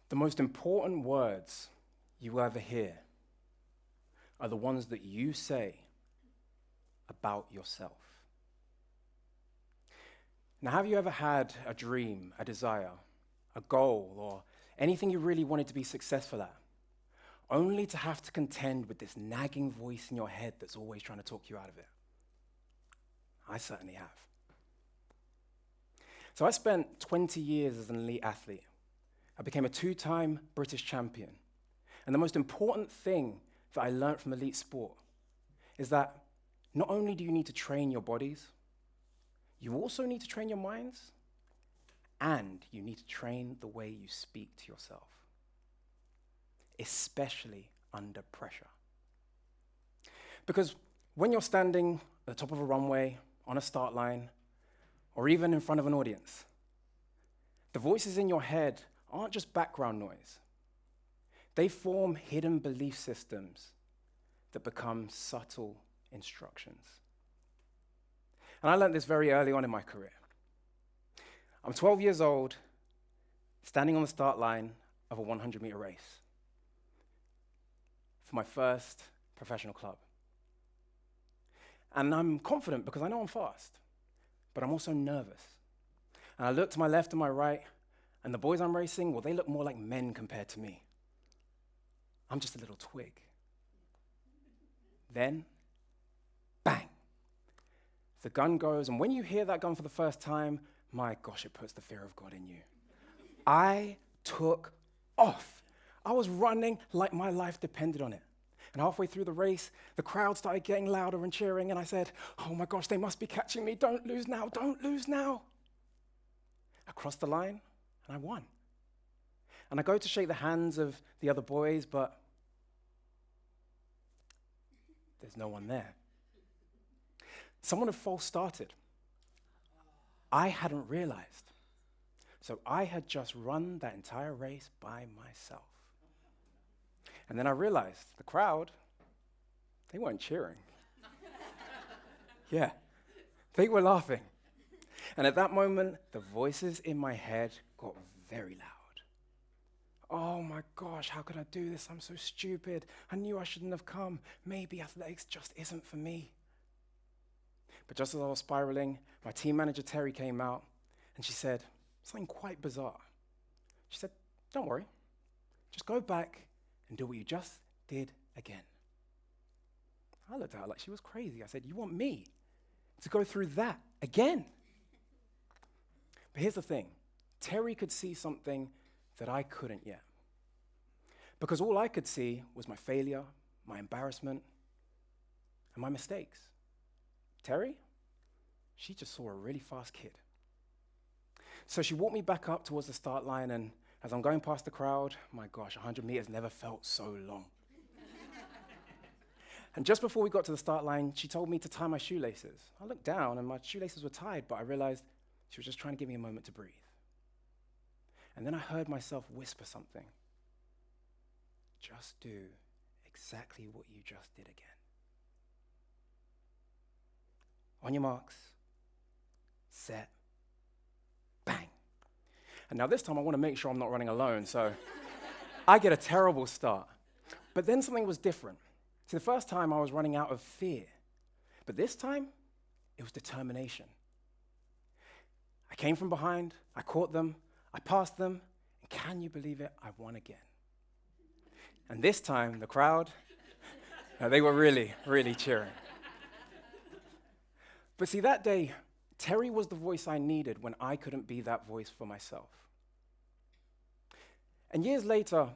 The most important words you will ever hear are the ones that you say about yourself. Now, have you ever had a dream, a desire, a goal, or anything you really wanted to be successful at, only to have to contend with this nagging voice in your head that's always trying to talk you out of it? I certainly have. So I spent 20 years as an elite athlete. I became a 2-time British champion. And the most important thing that I learned from elite sport is that not only do you need to train your bodies, you also need to train your minds, and you need to train the way you speak to yourself, especially under pressure. Because when you're standing at the top of a runway, on a start line, or even in front of an audience, the voices in your head aren't just background noise. They form hidden belief systems that become subtle instructions. And I learned this very early on in my career. I'm 12 years old, standing on the start line of a 100-meter race for my first professional club. And I'm confident because I know I'm fast, but I'm also nervous. And I look to my left and my right, and the boys I'm racing, well, they look more like men compared to me. I'm just a little twig. Then, bang, the gun goes, and when you hear that gun for the first time, my gosh, it puts the fear of God in you. I took off. I was running like my life depended on it. And halfway through the race, the crowd started getting louder and cheering, and I said, oh my gosh, they must be catching me. Don't lose now, don't lose now. I crossed the line, and I won. And I go to shake the hands of the other boys, but there's no one there. Someone had false started. I hadn't realized. So I had just run that entire race by myself. And then I realized the crowd, they weren't cheering. Yeah, they were laughing. And at that moment, the voices in my head got very loud. Oh my gosh, how could I do this? I'm so stupid. I knew I shouldn't have come. Maybe athletics just isn't for me. But just as I was spiraling, my team manager, Terry, came out, and she said something quite bizarre. She said, don't worry, just go back and do what you just did again. I looked at her like she was crazy. I said, you want me to go through that again? But here's the thing. Terry could see something that I couldn't yet. Because all I could see was my failure, my embarrassment, and my mistakes. Terry, she just saw a really fast kid. So she walked me back up towards the start line, and as I'm going past the crowd, my gosh, 100 meters never felt so long. And just before we got to the start line, she told me to tie my shoelaces. I looked down, and my shoelaces were tied, but I realized she was just trying to give me a moment to breathe. And then I heard myself whisper something. Just do exactly what you just did again. On your marks, set, bang. And now this time I want to make sure I'm not running alone, so I get a terrible start. But then something was different. See, the first time I was running out of fear, but this time it was determination. I came from behind, I caught them, I passed them, and can you believe it? I won again. And this time the crowd, they were really, really cheering. But see, that day, Terry was the voice I needed when I couldn't be that voice for myself. And years later,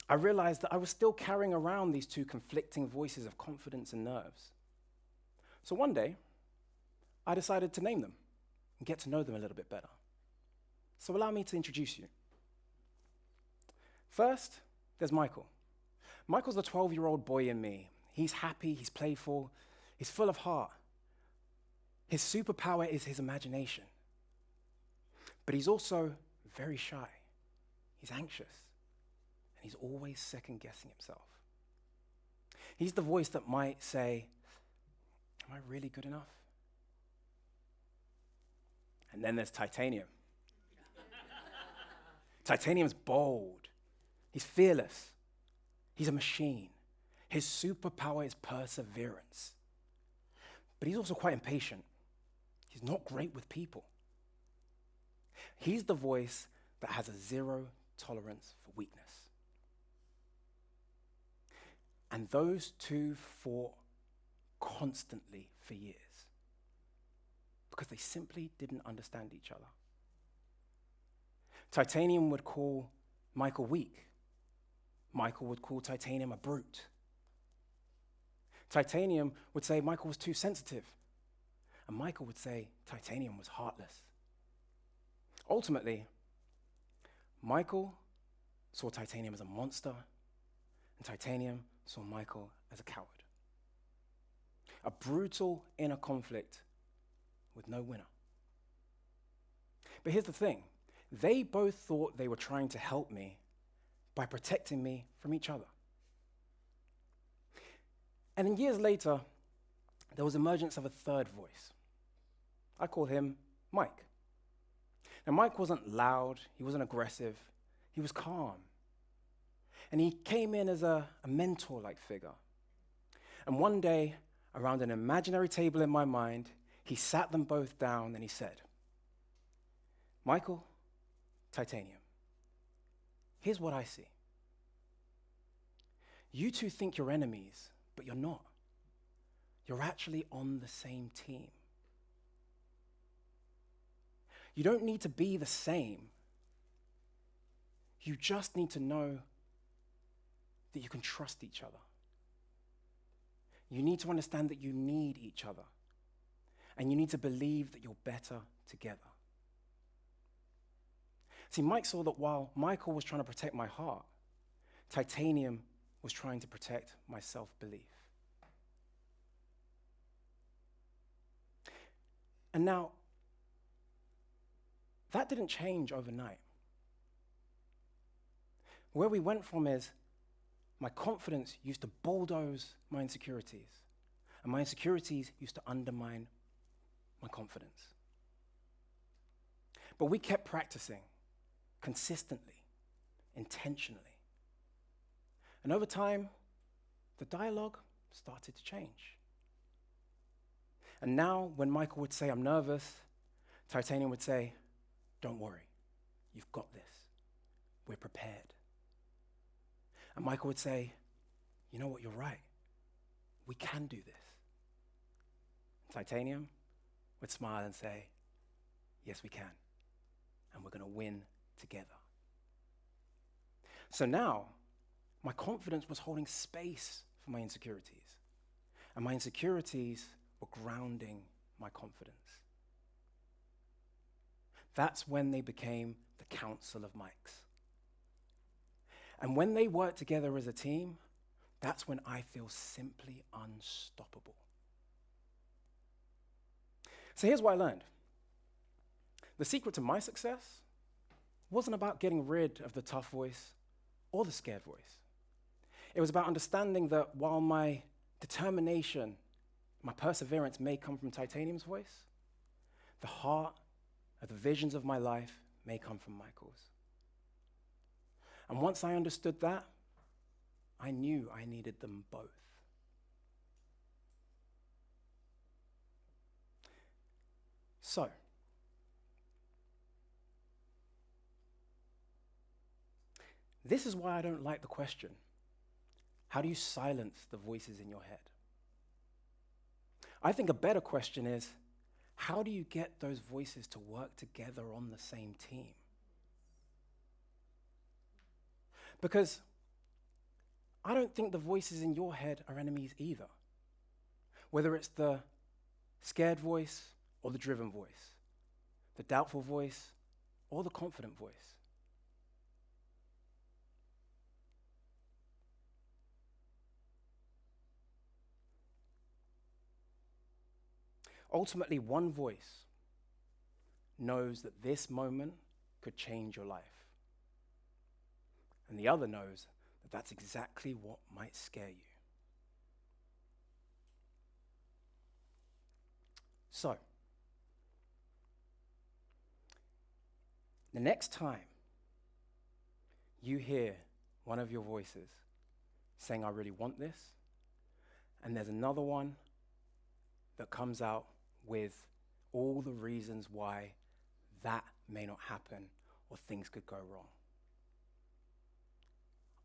I realized that I was still carrying around these two conflicting voices of confidence and nerves. So one day, I decided to name them and get to know them a little bit better. So allow me to introduce you. First, there's Michael. Michael's the 12-year-old boy in me. He's happy, he's playful, he's full of heart. His superpower is his imagination. But he's also very shy. He's anxious. And he's always second-guessing himself. He's the voice that might say, am I really good enough? And then there's Titanium. Titanium's bold. He's fearless. He's a machine. His superpower is perseverance. But he's also quite impatient. He's not great with people. He's the voice that has a zero tolerance for weakness. And those two fought constantly for years because they simply didn't understand each other. Titanium would call Michael weak. Michael would call Titanium a brute. Titanium would say Michael was too sensitive. And Michael would say Titanium was heartless. Ultimately, Michael saw Titanium as a monster, and Titanium saw Michael as a coward. A brutal inner conflict with no winner. But here's the thing. They both thought they were trying to help me by protecting me from each other. And then years later, there was emergence of a third voice. I call him Mike. Now, Mike wasn't loud, he wasn't aggressive, he was calm. And he came in as a mentor-like figure. And one day, around an imaginary table in my mind, he sat them both down and he said, Michael, Titanium, here's what I see. You two think you're enemies, but you're not. You're actually on the same team. You don't need to be the same. You just need to know that you can trust each other. You need to understand that you need each other. And you need to believe that you're better together. See, Mike saw that while Michael was trying to protect my heart, Titanium was trying to protect my self-belief. And now, that didn't change overnight. Where we went from is my confidence used to bulldoze my insecurities, and my insecurities used to undermine my confidence. But we kept practicing consistently, intentionally. And over time, the dialogue started to change. And now, when Michael would say, I'm nervous, Titanium would say, don't worry, you've got this. We're prepared. And Michael would say, you know what, you're right. We can do this. Titanium would smile and say, yes, we can. And we're going to win together. So now, my confidence was holding space for my insecurities. And my insecurities were grounding my confidence. That's when they became the Council of Mikes. And when they work together as a team, that's when I feel simply unstoppable. So here's what I learned. The secret to my success wasn't about getting rid of the tough voice or the scared voice. It was about understanding that while my determination, my perseverance may come from Titanium's voice, the heart of the visions of my life may come from Michael's. And once I understood that, I knew I needed them both. So, this is why I don't like the question, how do you silence the voices in your head? I think a better question is, how do you get those voices to work together on the same team? Because I don't think the voices in your head are enemies either. Whether it's the scared voice or the driven voice, the doubtful voice or the confident voice. Ultimately, one voice knows that this moment could change your life. And the other knows that that's exactly what might scare you. So, the next time you hear one of your voices saying, I really want this, and there's another one that comes out with all the reasons why that may not happen or things could go wrong.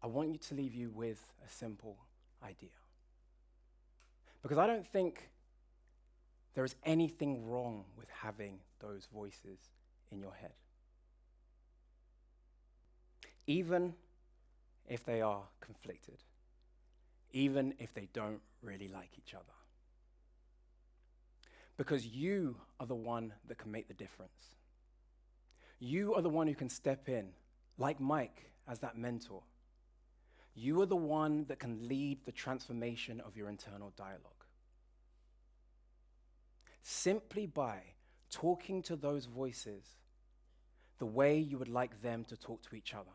I want you to leave you with a simple idea. Because I don't think there is anything wrong with having those voices in your head. Even if they are conflicted, even if they don't really like each other. Because you are the one that can make the difference. You are the one who can step in, like Mike, as that mentor. You are the one that can lead the transformation of your internal dialogue. Simply by talking to those voices the way you would like them to talk to each other.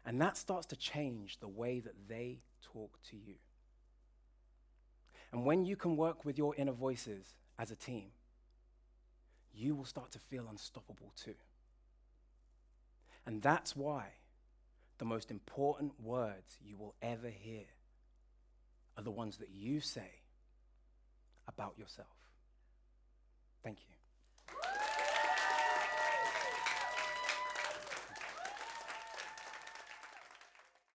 And that starts to change the way that they talk to you. And when you can work with your inner voices as a team, you will start to feel unstoppable too. And that's why the most important words you will ever hear are the ones that you say about yourself. Thank you.